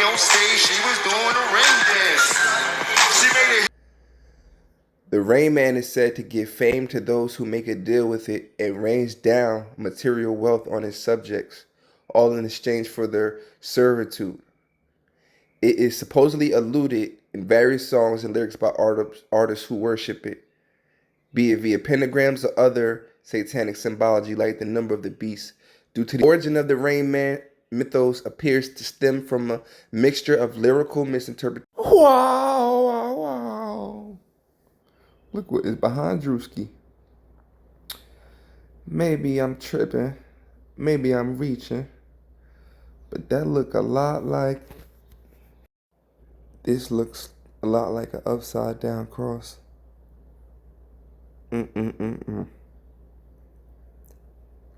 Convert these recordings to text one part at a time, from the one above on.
on stage, she was doing a ring dance. She made it. The Rain Man is said to give fame to those who make a deal with it and rains down material wealth on his subjects, all in exchange for their servitude. It is supposedly alluded in various songs and lyrics by artists who worship it, be it via pentagrams or other satanic symbology like the number of the beast. Due to the origin of the Rain Man mythos appears to stem from a mixture of lyrical misinterpretation. Wow, wow, wow. Look what is behind Drewski. Maybe I'm tripping. Maybe I'm reaching. But that look a lot like... This looks a lot like an upside down cross. Look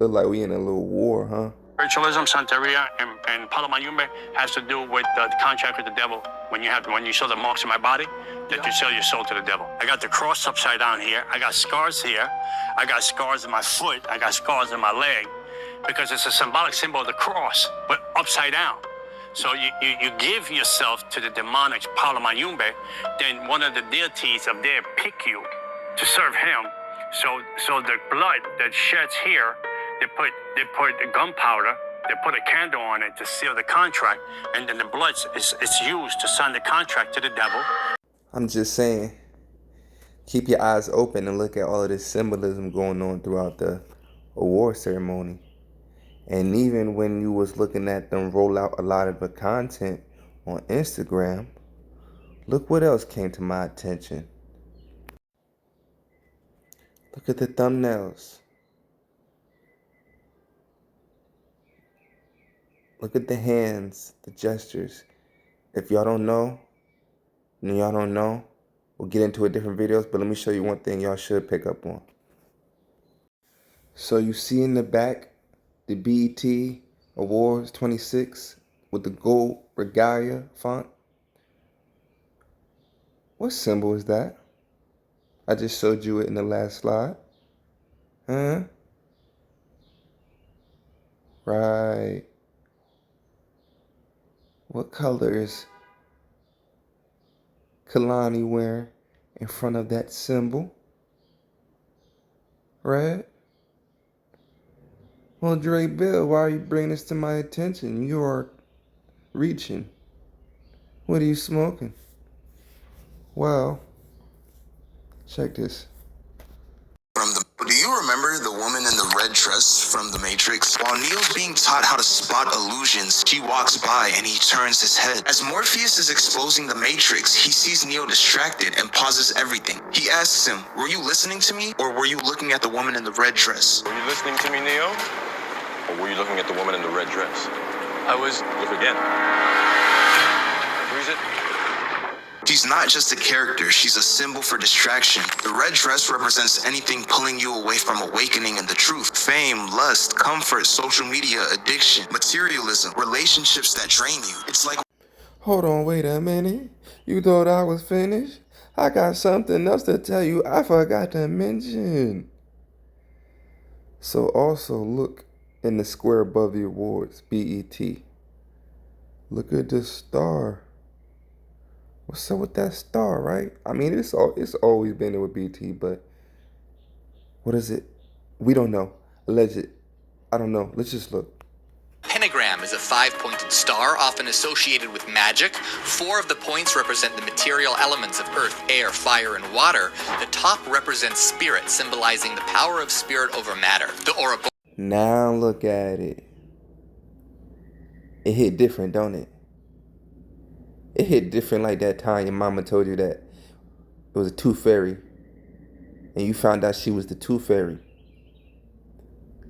like we in a little war, huh? Spiritualism, Santeria, and Palomayumbe has to do with the contract with the devil. When you saw the marks in my body, that you sell your soul to the devil. I got the cross upside down here. I got scars here. I got scars in my foot. I got scars in my leg, because it's a symbolic symbol of the cross, but upside down. So you give yourself to the demonic Palomayumbe, then one of the deities of there pick you to serve him. So the blood that sheds here, they put gunpowder, they put a candle on it to seal the contract, and then the blood is used to sign the contract to the devil. I'm just saying, keep your eyes open and look at all of this symbolism going on throughout the award ceremony. And even when you was looking at them roll out a lot of the content on Instagram, look what else came to my attention. Look at the thumbnails. Look at the hands, the gestures. If y'all don't know, then y'all don't know. We'll get into it different videos, but let me show you one thing y'all should pick up on. So you see in the back, the BET Awards 26 with the gold regalia font. What symbol is that? I just showed you it in the last slide. Huh? Right. What color is Kalani wearing in front of that symbol? Red? Well, Draybill, why are you bringing this to my attention? You are reaching. What are you smoking? Well, check this. Do you remember the woman in the red dress from The Matrix? While Neo's being taught how to spot illusions, she walks by and he turns his head. As Morpheus is exposing the Matrix, he sees Neo distracted and pauses everything. He asks him, "Were you listening to me, or were you looking at the woman in the red dress?" Were you listening to me, Neo? Or were you looking at the woman in the red dress? I was... Look again. Who is it? She's not just a character, she's a symbol for distraction. The red dress represents anything pulling you away from awakening and the truth. Fame, lust, comfort, social media, addiction, materialism, relationships that drain you. It's like... Hold on, wait a minute. You thought I was finished? I got something else to tell you I forgot to mention. So also look in the square above the awards, BET. Look at the star. What's up with that star, right? I mean, it's always been there with BT, but what is it? We don't know. Alleged. I don't know. Let's just look. Pentagram is a 5-pointed star, often associated with magic. 4 of the points represent the material elements of earth, air, fire, and water. The top represents spirit, symbolizing the power of spirit over matter. The aura. Now look at it. It hit different, don't it? It hit different like that time your mama told you that it was a tooth fairy. And you found out she was the tooth fairy.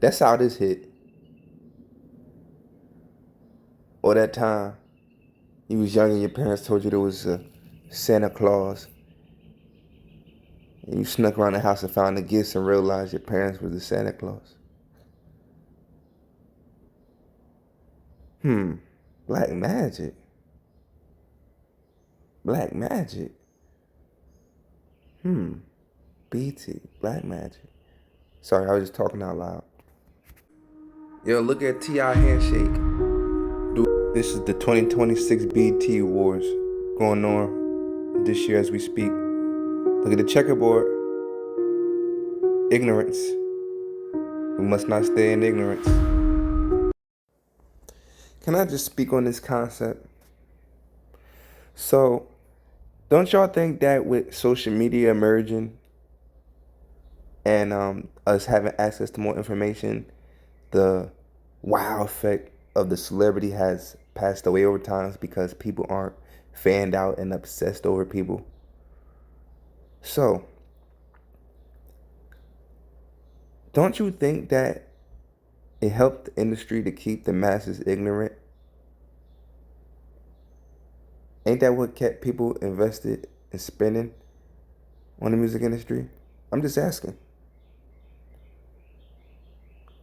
That's how this hit. Or that time you was young and your parents told you there was a Santa Claus. And you snuck around the house and found the gifts and realized your parents were the Santa Claus. Black magic. Black magic. BT. Black magic. Sorry, I was just talking out loud. Yo, look at T.I. handshake. This is the 2026 BT Awards going on this year as we speak. Look at the checkerboard. Ignorance. We must not stay in ignorance. Can I just speak on this concept? So, don't y'all think that with social media emerging and us having access to more information, the wow effect of the celebrity has passed away over time because people aren't fanned out and obsessed over people? So, don't you think that it helped the industry to keep the masses ignorant? Ain't that what kept people invested in spending on the music industry? I'm just asking.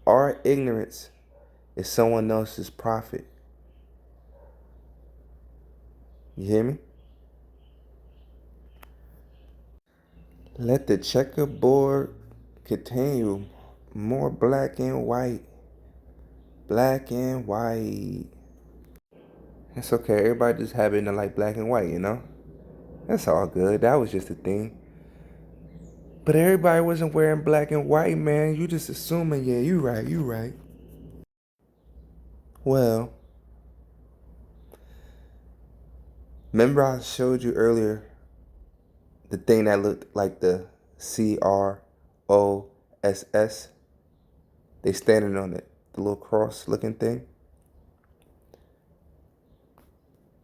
Our ignorance is someone else's profit. You hear me? Let the checkerboard continue. More black and white. Black and white. It's okay. Everybody just happen to like black and white, you know? That's all good. That was just a thing. But everybody wasn't wearing black and white, man. You just assuming, yeah, you right. Well, remember I showed you earlier the thing that looked like the CROSS? They standing on it, the little cross looking thing.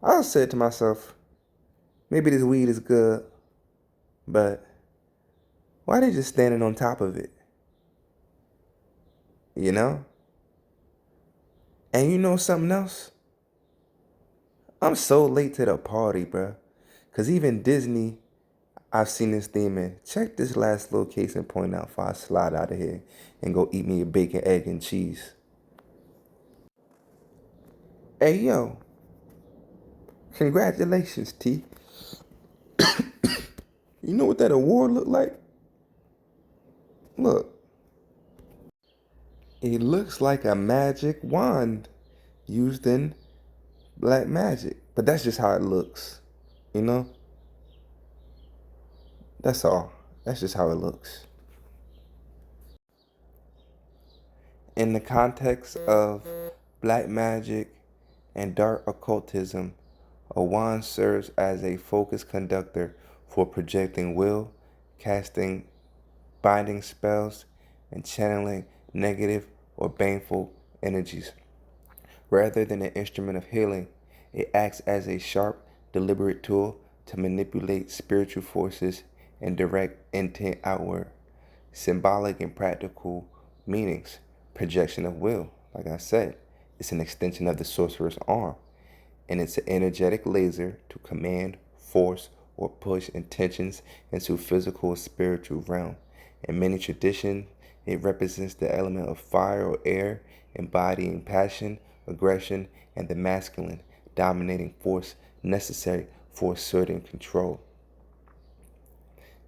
I said to myself, maybe this weed is good, but why are they just standing on top of it? You know? And you know something else? I'm so late to the party, bruh. Because even Disney, I've seen this theme in. Check this last little case in point out before I slide out of here and go eat me a bacon, egg, and cheese. Hey, yo. Congratulations, T. You know what that award look like? Look. It looks like a magic wand used in black magic. But that's just how it looks. You know? That's all. That's just how it looks. In the context of black magic and dark occultism, a wand serves as a focused conductor for projecting will, casting binding spells, and channeling negative or baneful energies. Rather than an instrument of healing, it acts as a sharp, deliberate tool to manipulate spiritual forces and direct intent outward. Symbolic and practical meanings. Projection of will, like I said, it's an extension of the sorcerer's arm, and it's an energetic laser to command, force, or push intentions into physical or spiritual realm. In many traditions, it represents the element of fire or air, embodying passion, aggression, and the masculine, dominating force necessary for asserting control.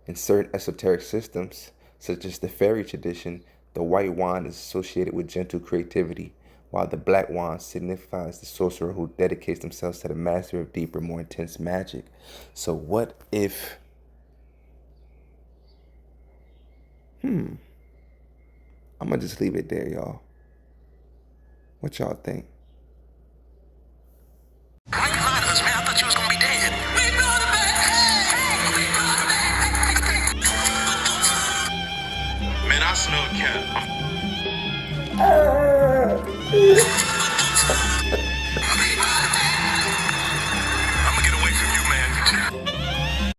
In certain esoteric systems, such as the fairy tradition, the white wand is associated with gentle creativity, while the black wand signifies the sorcerer who dedicates themselves to the mastery of deeper, more intense magic. So what if... I'm gonna just leave it there, y'all. What y'all think? Why you hide us, man? I thought you was gonna be dead. We brought it back. We brought it back. Man, I smell cat.